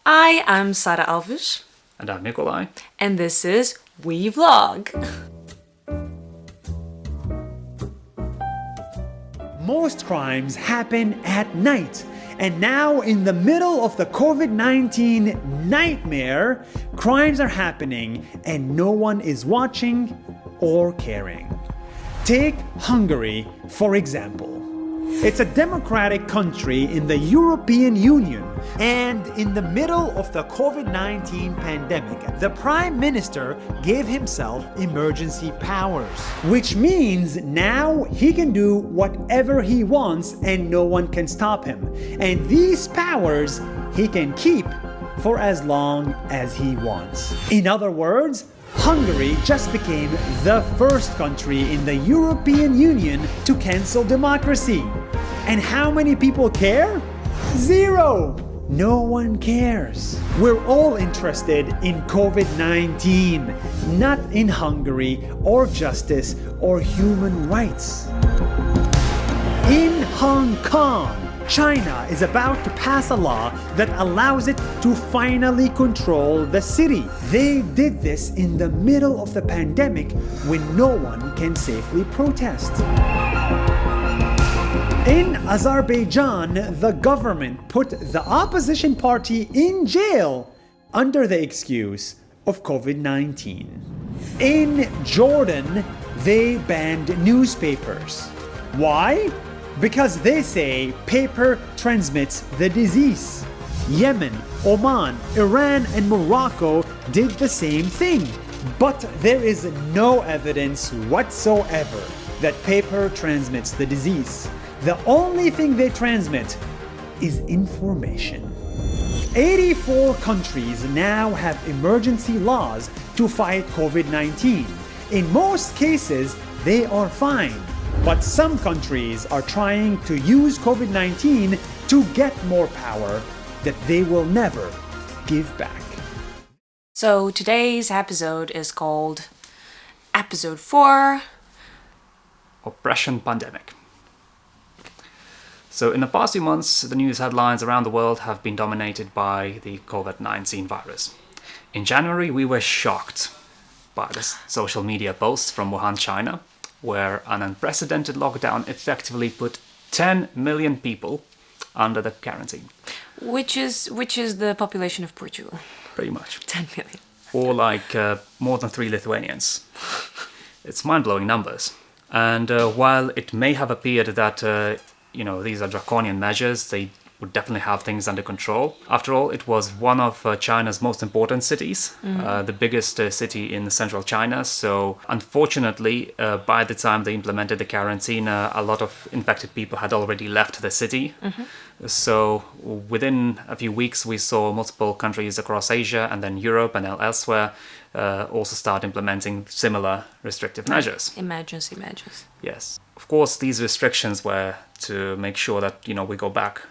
I am Sara Alves. And I'm Mikolaj. And this is WeVlog. Most crimes happen at night. And now, in the middle of the COVID-19 nightmare, crimes are happening and no one is watching or caring. Take Hungary, for example. It's a democratic country in the European Union, and in the middle of the COVID-19 pandemic, the Prime Minister gave himself emergency powers, which means now he can do whatever he wants and no one can stop him. And these powers he can keep for as long as he wants. In other words, Hungary just became the first country in the European Union to cancel democracy. And how many people care? Zero! No one cares. We're all interested in COVID-19, not in Hungary or justice or human rights. In Hong Kong, China is about to pass a law that allows it to finally control the city. They did this in the middle of the pandemic when no one can safely protest. In Azerbaijan, the government put the opposition party in jail under the excuse of COVID-19. In Jordan, they banned newspapers. Why? Because they say paper transmits the disease. Yemen, Oman, Iran, and Morocco did the same thing. But there is no evidence whatsoever that paper transmits the disease. The only thing they transmit is information. 84 countries now have emergency laws to fight COVID-19. In most cases, they are fine. But some countries are trying to use COVID-19 to get more power that they will never give back. So today's episode is called Episode 4 Oppression Pandemic. So in the past few months, the news headlines around the world have been dominated by the COVID-19 virus. In January, we were shocked by the social media posts from Wuhan, China, where an unprecedented lockdown effectively put 10 million people under the quarantine. which is the population of Portugal. Pretty much. 10 million. Or like more than 3 Lithuanians. It's mind-blowing numbers. And while it may have appeared that these are draconian measures, they would definitely have things under control. After all, it was one of China's most important cities, the biggest city in central China. So unfortunately, by the time they implemented the quarantine, a lot of infected people had already left the city. So within a few weeks, we saw multiple countries across Asia and then Europe and elsewhere also start implementing similar restrictive measures. Emergency measures. Yes. Of course, these restrictions were to make sure that, we go back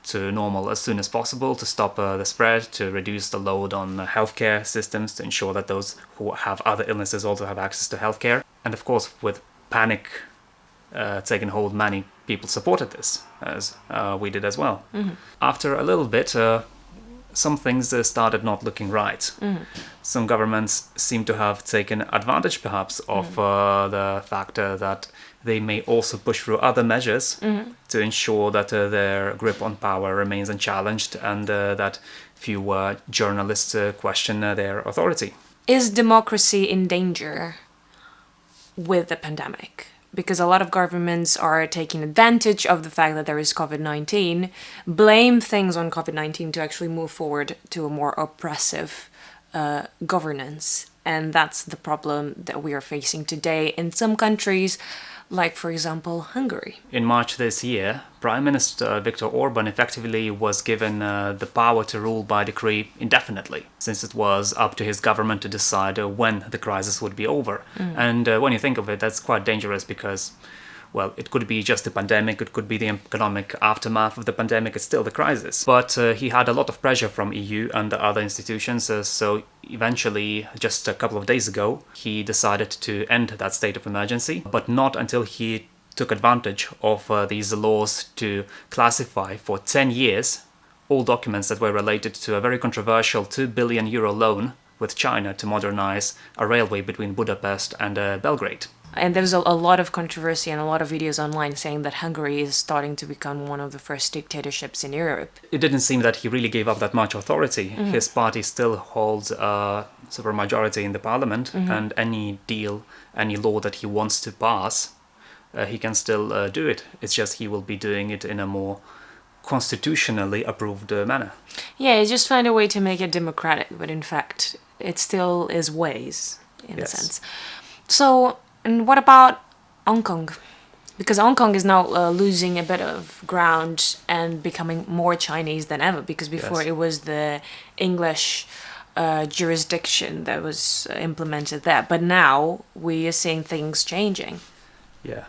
to normal as soon as possible, to stop the spread, to reduce the load on healthcare systems, to ensure that those who have other illnesses also have access to healthcare. And of course, with panic taking hold, many people supported this, as we did as well. After a little bit, some things started not looking right. Some governments seem to have taken advantage, perhaps, of the fact that they may also push through other measures to ensure that their grip on power remains unchallenged and that few journalists question their authority. Is democracy in danger with the pandemic? Because a lot of governments are taking advantage of the fact that there is COVID-19, blame things on COVID-19 to actually move forward to a more oppressive governance. And that's the problem that we are facing today in some countries, like, for example, Hungary. In March this year, Prime Minister Viktor Orban effectively was given the power to rule by decree indefinitely, since it was up to his government to decide when the crisis would be over. And when you think of it, that's quite dangerous because, well, it could be just the pandemic, it could be the economic aftermath of the pandemic, it's still the crisis. But he had a lot of pressure from EU and the other institutions, so eventually, just a couple of days ago, he decided to end that state of emergency, but not until he took advantage of these laws to classify for 10 years all documents that were related to a very controversial €2 billion loan with China to modernize a railway between Budapest and Belgrade. And there's a lot of controversy and a lot of videos online saying that Hungary is starting to become one of the first dictatorships in Europe. It didn't seem that he really gave up that much authority. His party still holds a super majority in the parliament, and any deal, any law that he wants to pass, he can still do it. It's just he will be doing it in a more constitutionally approved manner. Yeah, he just find a way to make it democratic, but in fact, it still is ways, in a sense. So, and what about Hong Kong? Because Hong Kong is now losing a bit of ground and becoming more Chinese than ever, because before it was the English jurisdiction that was implemented there. But now we are seeing things changing. Yeah.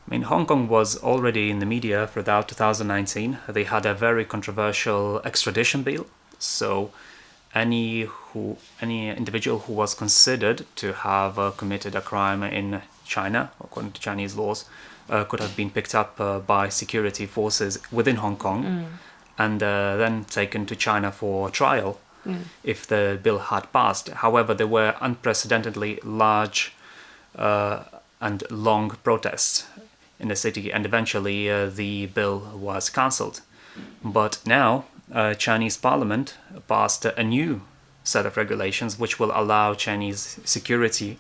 I mean, Hong Kong was already in the media throughout 2019. They had a very controversial extradition bill. So any individual who was considered to have committed a crime in China, according to Chinese laws, could have been picked up by security forces within Hong Kong and then taken to China for trial if the bill had passed. However, there were unprecedentedly large and long protests in the city, and eventually the bill was cancelled. But now Chinese parliament passed a new set of regulations which will allow Chinese security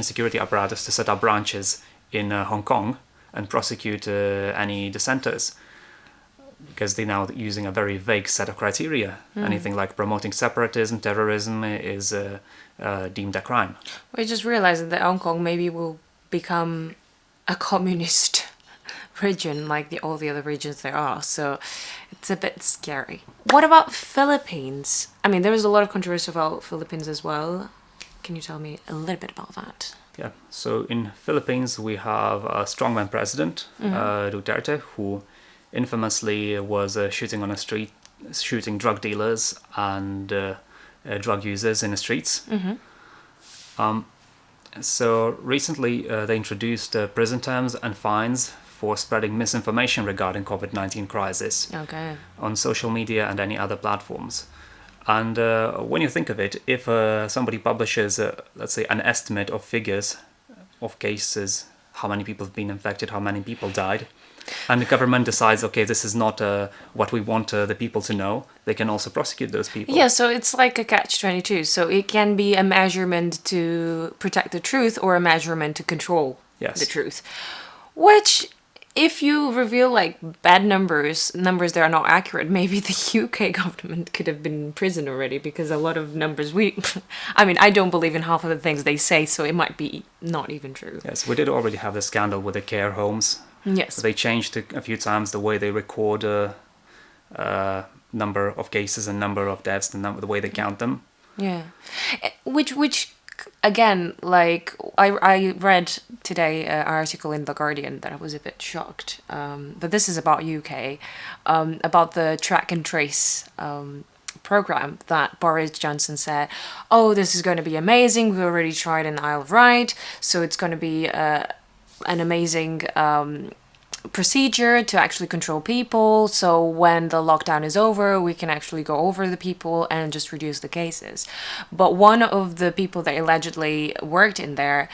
security apparatus to set up branches in Hong Kong and prosecute any dissenters, because they're now using a very vague set of criteria. Anything like promoting separatism, terrorism is deemed a crime. We just realized that Hong Kong maybe will become a communist region like all the other regions there are, so it's a bit scary. What about Philippines? I mean, there was a lot of controversy about Philippines as well. Can you tell me a little bit about that? Yeah, so in Philippines we have a strongman president, Duterte, who infamously was shooting on a street, shooting drug dealers and drug users in the streets. So recently they introduced prison terms and fines for spreading misinformation regarding COVID-19 crisis on social media and any other platforms. And when you think of it, if somebody publishes, let's say, an estimate of figures of cases, how many people have been infected, how many people died, and the government decides, okay, this is not what we want the people to know, they can also prosecute those people. Yeah, so it's like a catch-22. So it can be a measurement to protect the truth or a measurement to control the truth. Which, if you reveal like bad numbers that are not accurate, maybe the UK government could have been in prison already, because a lot of numbers I mean, I don't believe in half of the things they say, so it might be not even true. Yes, we did already have the scandal with the care homes. Yes. So they changed a few times the way they record number of cases and number of deaths, the way they count them. Yeah. Which again, like, I read today an article in The Guardian that I was a bit shocked. But this is about UK, about the track and trace program that Boris Johnson said, oh, this is going to be amazing. We already tried in the Isle of Wight, so it's going to be an amazing procedure to actually control people, so when the lockdown is over we can actually go over the people and just reduce the cases. But one of the people that allegedly worked in there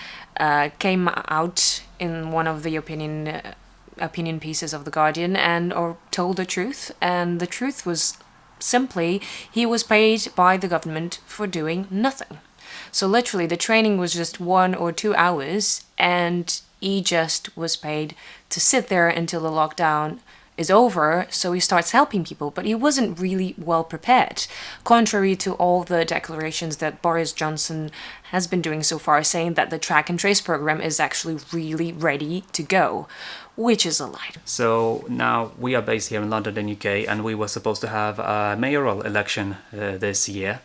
came out in one of the opinion pieces of The Guardian or told the truth, and the truth was simply he was paid by the government for doing nothing. So literally the training was just 1 or 2 hours, and he just was paid to sit there until the lockdown is over, so he starts helping people. But he wasn't really well prepared, contrary to all the declarations that Boris Johnson has been doing so far, saying that the track and trace program is actually really ready to go, which is a lie. So now we are based here in London, in UK, and we were supposed to have a mayoral election this year.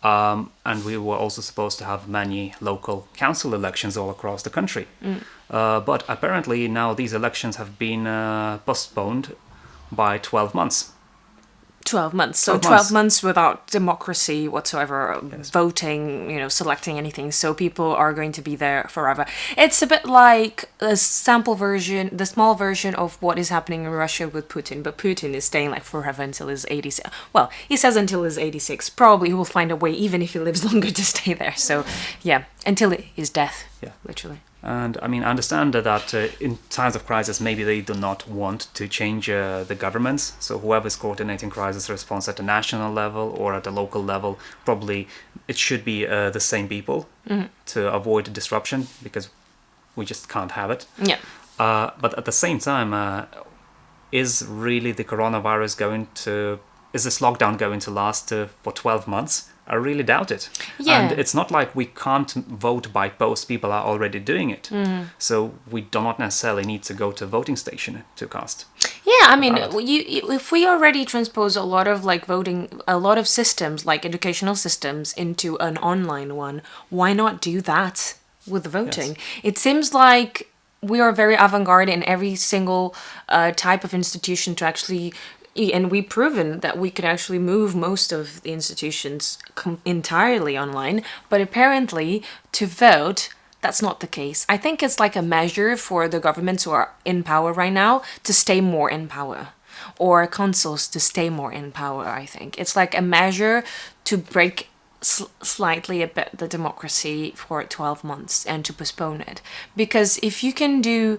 And we were also supposed to have many local council elections all across the country. But apparently now these elections have been postponed by 12 months. 12 months. So 12 12 months. months without democracy whatsoever, voting, selecting anything. So people are going to be there forever. It's a bit like a sample version, the small version of what is happening in Russia with Putin. But Putin is staying like forever until he's 86. Well, he says until he's 86. Probably he will find a way, even if he lives longer, to stay there. So yeah, until his death, literally. And I mean, I understand that in times of crisis, maybe they do not want to change the governments. So whoever's coordinating crisis response at the national level or at the local level, probably it should be the same people to avoid disruption, because we just can't have it. Yeah. But at the same time, is really the coronavirus is this lockdown going to last for 12 months? I really doubt it. Yeah. And it's not like we can't vote by post. People are already doing it. So we do not necessarily need to go to a voting station to cast. Yeah, I mean, if we already transpose a lot of a lot of systems, like educational systems, into an online one, why not do that with voting? Yes. It seems like we are very avant-garde in every single type of institution to actually, and we've proven that we could actually move most of the institutions entirely online, but apparently to vote, that's not the case. I think it's like a measure for the governments who are in power right now to stay more in power, or consuls to stay more in power, I think. It's like a measure to break slightly a bit the democracy for 12 months and to postpone it. Because if you can do,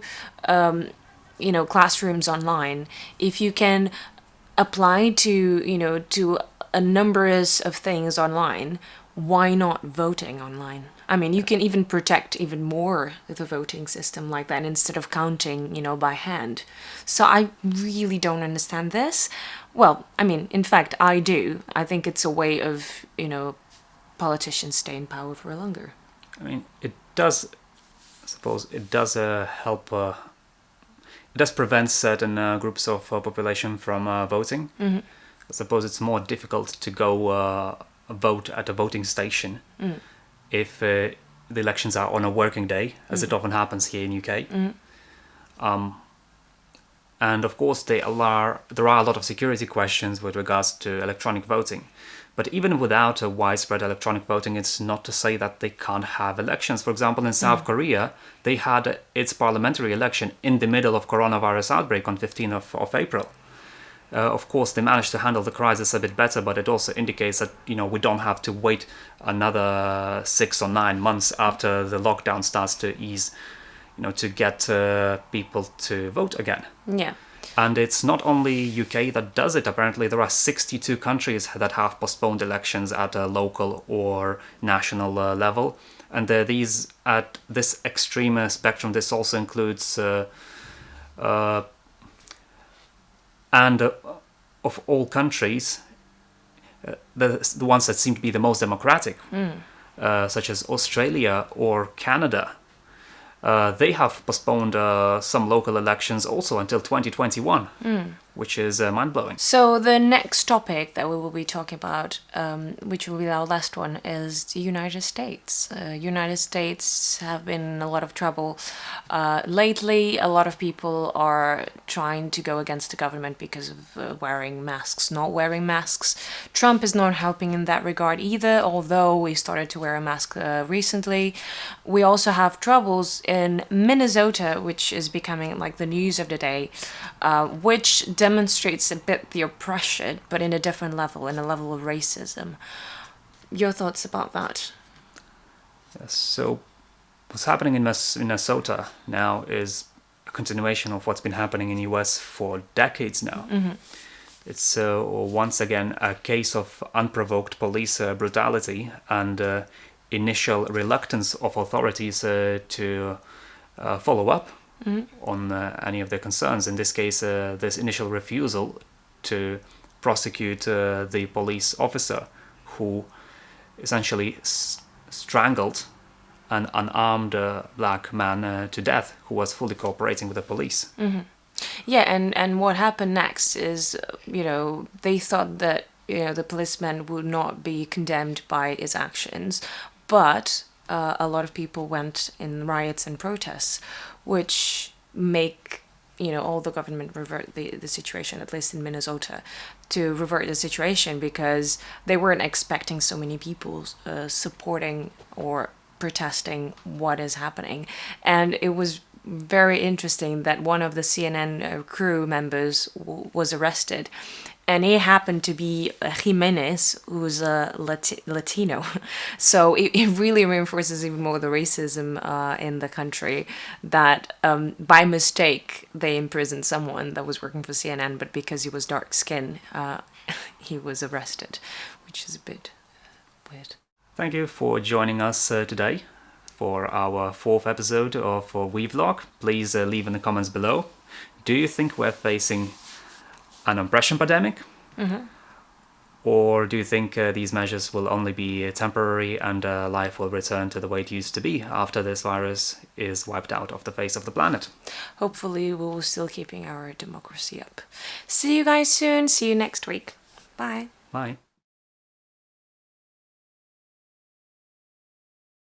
classrooms online, if you can apply to a numbers of things online, why not voting online? I mean, you can even protect even more the voting system like that instead of counting, by hand. So I really don't understand this. Well, I mean, in fact, I do. I think it's a way of, politicians stay in power for longer. I mean, it does, I suppose, it does help, it does prevent certain groups of population from voting. I suppose it's more difficult to go vote at a voting station if the elections are on a working day, as it often happens here in UK. And of course, there are a lot of security questions with regards to electronic voting. But even without a widespread electronic voting, it's not to say that they can't have elections. For example, in South Korea, they had its parliamentary election in the middle of coronavirus outbreak on 15th of April. Of course, they managed to handle the crisis a bit better, but it also indicates that, we don't have to wait another 6 or 9 months after the lockdown starts to ease, to get people to vote again. Yeah. And it's not only UK that does it. Apparently, there are 62 countries that have postponed elections at a local or national level. And these at this extreme spectrum, this also includes of all countries, the ones that seem to be the most democratic, such as Australia or Canada, they have postponed some local elections also until 2021, which is mind-blowing. So the next topic that we will be talking about, which will be our last one, is the United States. United States have been in a lot of trouble lately. A lot of people are trying to go against the government because of wearing masks, not wearing masks. Trump is not helping in that regard either, although we started to wear a mask recently. We also have troubles in Minnesota, which is becoming like the news of the day, which demonstrates a bit the oppression, but in a different level, in a level of racism. Your thoughts about that? Yes, so what's happening in Minnesota now is a continuation of what's been happening in the US for decades now. It's once again a case of unprovoked police brutality and initial reluctance of authorities to follow up on any of their concerns. In this case, this initial refusal to prosecute the police officer who essentially strangled an unarmed black man to death who was fully cooperating with the police. Yeah, and what happened next is, they thought that, the policeman would not be condemned by his actions, but a lot of people went in riots and protests, which make all the government revert the situation, at least in Minnesota, to revert the situation because they weren't expecting so many people supporting or protesting what is happening. And it was very interesting that one of the CNN crew members was arrested, and he happened to be Jimenez, who's a Latino. So it really reinforces even more the racism in the country, that by mistake they imprisoned someone that was working for CNN, but because he was dark skinned, he was arrested, which is a bit weird. Thank you for joining us today for our 4th episode of WeVlog. Please leave in the comments below. Do you think we're facing an oppression pandemic? Or do you think these measures will only be temporary and life will return to the way it used to be after this virus is wiped out of the face of the planet? Hopefully we will still keeping our democracy up. See you guys soon. See you next week. Bye. Bye.